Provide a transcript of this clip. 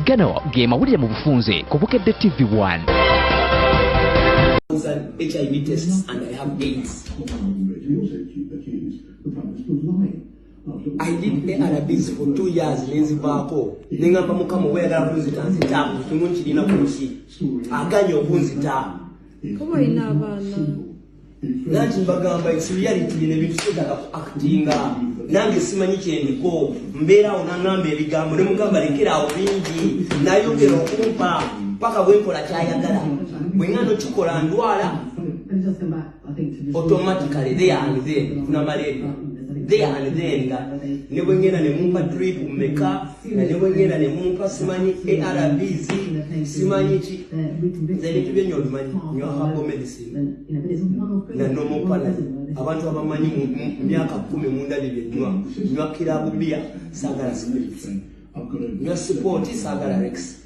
Gano ge mawulire mu bufunze ku Bukedde TV1. HIV tests and I have AIDS. I did ARBs for 2 years. Nenzivako ningamba mukama weyagala kunzitanzi tabu tununchirina kunchi aganyo kunzita kuba ina abana nanti mbagamba it's reality ne bintu sedaka actinga nange simanyi kyendiko mbeera onangamba ebigambo ne mugamba lekera awo bingi nayongera okumpa paka bwenkola kyayagala bwengano kikola ndwala automatically there and then kuna malaria there and then ne bwengena ne mumpa drip mmeka ne bwengena ne mumpa simanyi ARVs simanyi ki zene tubyenyo lumanyi nyo habo medicine na normal panel abantu abamanyi mu myaka 10 mundali byenywa nywa kirabu bia sagala spirit nywa support sagala rex